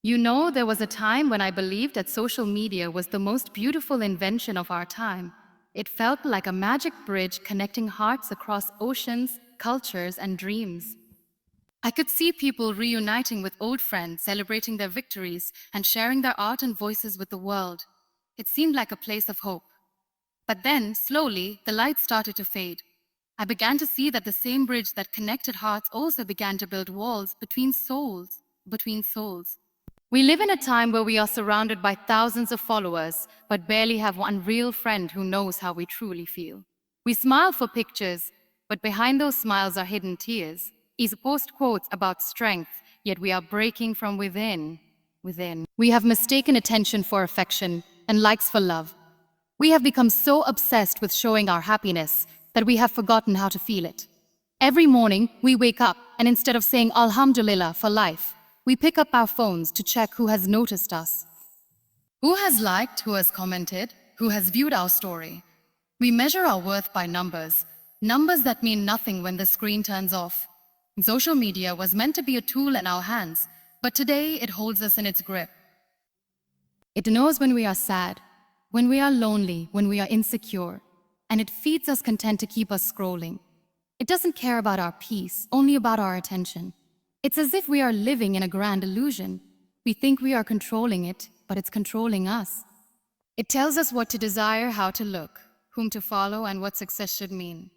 You know, there was a time when I believed that social media was the most beautiful invention of our time. It felt like a magic bridge connecting hearts across oceans, cultures, and dreams. I could see people reuniting with old friends, celebrating their victories, and sharing their art and voices with the world. It seemed like a place of hope. But then, slowly, the light started to fade. I began to see that the same bridge that connected hearts also began to build walls between souls. We live in a time where we are surrounded by thousands of followers, but barely have one real friend who knows how we truly feel. We smile for pictures, but behind those smiles are hidden tears. We post quotes about strength, yet we are breaking from within. We have mistaken attention for affection and likes for love. We have become so obsessed with showing our happiness that we have forgotten how to feel it. Every morning, we wake up, and instead of saying Alhamdulillah for life, we pick up our phones to check who has noticed us, who has liked, who has commented, who has viewed our story. We measure our worth by numbers that mean nothing when the screen turns off. Social media was meant to be a tool in our hands, but today it holds us in its grip. It knows when we are sad, when we are lonely, when we are insecure, and it feeds us content to keep us scrolling. It doesn't care about our peace, only about our attention. It's as if we are living in a grand illusion. We think we are controlling it, but it's controlling us. It tells us what to desire, how to look, whom to follow, and what success should mean.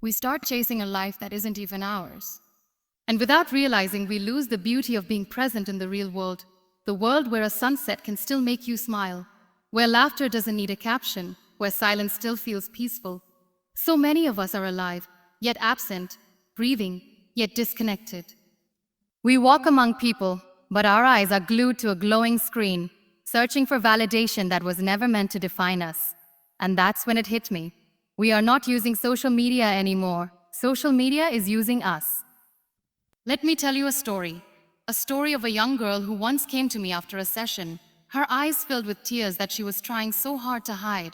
We start chasing a life that isn't even ours. And without realizing, we lose the beauty of being present in the real world, the world where a sunset can still make you smile, where laughter doesn't need a caption, where silence still feels peaceful. So many of us are alive, yet absent, breathing, yet disconnected. We walk among people, but our eyes are glued to a glowing screen, searching for validation that was never meant to define us. And that's when it hit me. We are not using social media anymore. Social media is using us. Let me tell you a story of a young girl who once came to me after a session, her eyes filled with tears that she was trying so hard to hide.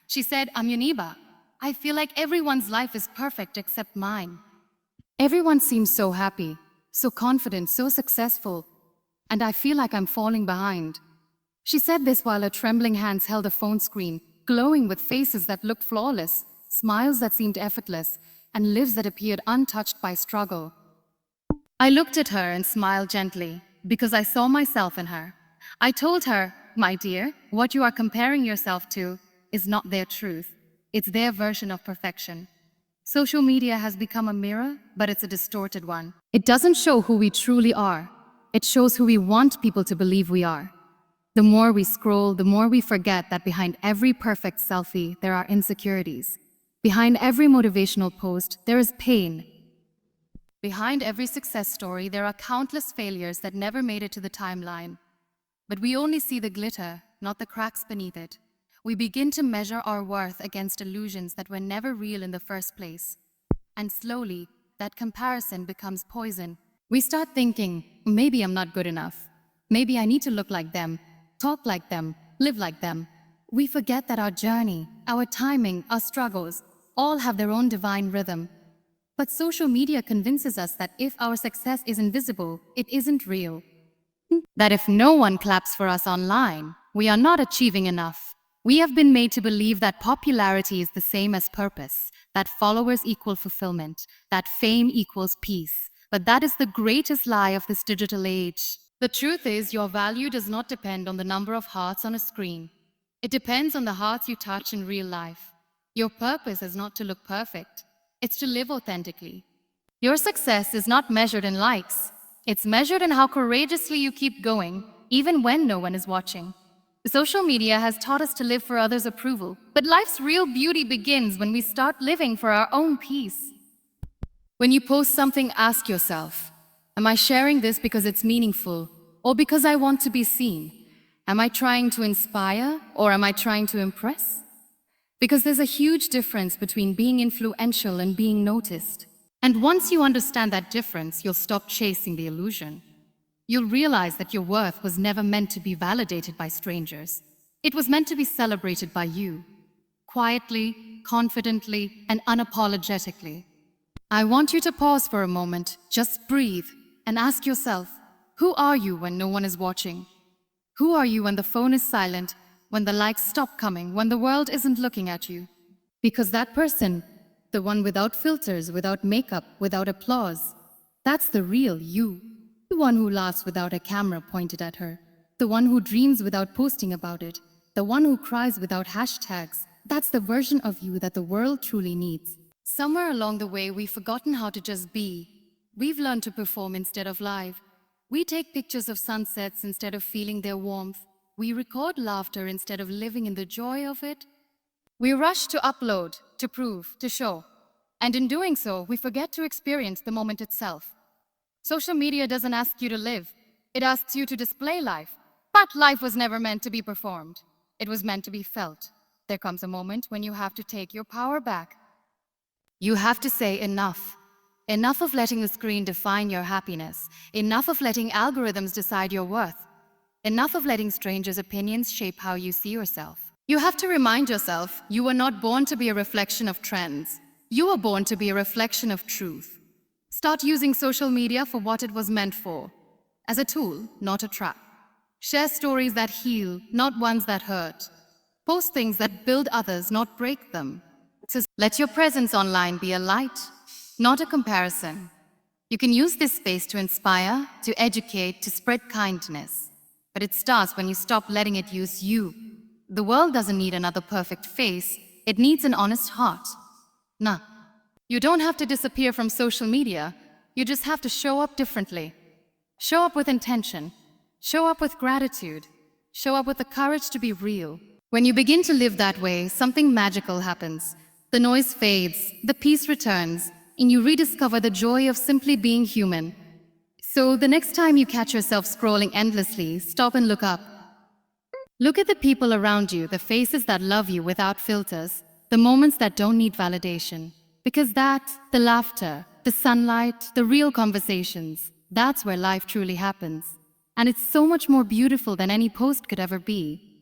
She said, "I'm Muniba. I feel like everyone's life is perfect except mine. Everyone seems so happy, so confident, so successful, and I feel like I'm falling behind." She said this while her trembling hands held a phone screen, glowing with faces that looked flawless, smiles that seemed effortless, and lives that appeared untouched by struggle. I looked at her and smiled gently, because I saw myself in her. I told her, "My dear, what you are comparing yourself to is not their truth. It's their version of perfection. Social media has become a mirror, but it's a distorted one. It doesn't show who we truly are. It shows who we want people to believe we are. The more we scroll, the more we forget that behind every perfect selfie, there are insecurities. Behind every motivational post, there is pain. Behind every success story, there are countless failures that never made it to the timeline. But we only see the glitter, not the cracks beneath it. We begin to measure our worth against illusions that were never real in the first place. And slowly, that comparison becomes poison. We start thinking, maybe I'm not good enough. Maybe I need to look like them, talk like them, live like them. We forget that our journey, our timing, our struggles, all have their own divine rhythm. But social media convinces us that if our success is invisible, it isn't real. That if no one claps for us online, we are not achieving enough. We have been made to believe that popularity is the same as purpose, that followers equal fulfillment, that fame equals peace. But that is the greatest lie of this digital age. The truth is, your value does not depend on the number of hearts on a screen. It depends on the hearts you touch in real life. Your purpose is not to look perfect. It's to live authentically. Your success is not measured in likes. It's measured in how courageously you keep going, even when no one is watching. Social media has taught us to live for others' approval, but life's real beauty begins when we start living for our own peace. When you post something, ask yourself, am I sharing this because it's meaningful, or because I want to be seen? Am I trying to inspire, or am I trying to impress? Because there's a huge difference between being influential and being noticed. And once you understand that difference, you'll stop chasing the illusion. You'll realize that your worth was never meant to be validated by strangers. It was meant to be celebrated by you, quietly, confidently, and unapologetically. I want you to pause for a moment, just breathe, and ask yourself, Who are you when no one is watching? Who are you when the phone is silent, when the likes stop coming, when the world isn't looking at you? Because that person, the one without filters, without makeup, without applause, that's the real you. The one who laughs without a camera pointed at her. The one who dreams without posting about it. The one who cries without hashtags. That's the version of you that the world truly needs. Somewhere along the way, we've forgotten how to just be. We've learned to perform instead of live. We take pictures of sunsets instead of feeling their warmth. We record laughter instead of living in the joy of it. We rush to upload, to prove, to show. And in doing so, we forget to experience the moment itself. Social media doesn't ask you to live. It asks you to display life. But life was never meant to be performed. It was meant to be felt. There comes a moment when you have to take your power back. You have to say enough. Enough of letting the screen define your happiness. Enough of letting algorithms decide your worth. Enough of letting strangers' opinions shape how you see yourself. You have to remind yourself you were not born to be a reflection of trends. You were born to be a reflection of truth. Start using social media for what it was meant for. As a tool, not a trap. Share stories that heal, not ones that hurt. Post things that build others, not break them. So let your presence online be a light, not a comparison. You can use this space to inspire, to educate, to spread kindness. But it starts when you stop letting it use you. The world doesn't need another perfect face. It needs an honest heart. Nah. You don't have to disappear from social media. You just have to show up differently. Show up with intention. Show up with gratitude. Show up with the courage to be real. When you begin to live that way, something magical happens. The noise fades, the peace returns, and you rediscover the joy of simply being human. So the next time you catch yourself scrolling endlessly, stop and look up. Look at the people around you, the faces that love you without filters, the moments that don't need validation. Because the laughter, the sunlight, the real conversations, that's where life truly happens. And it's so much more beautiful than any post could ever be.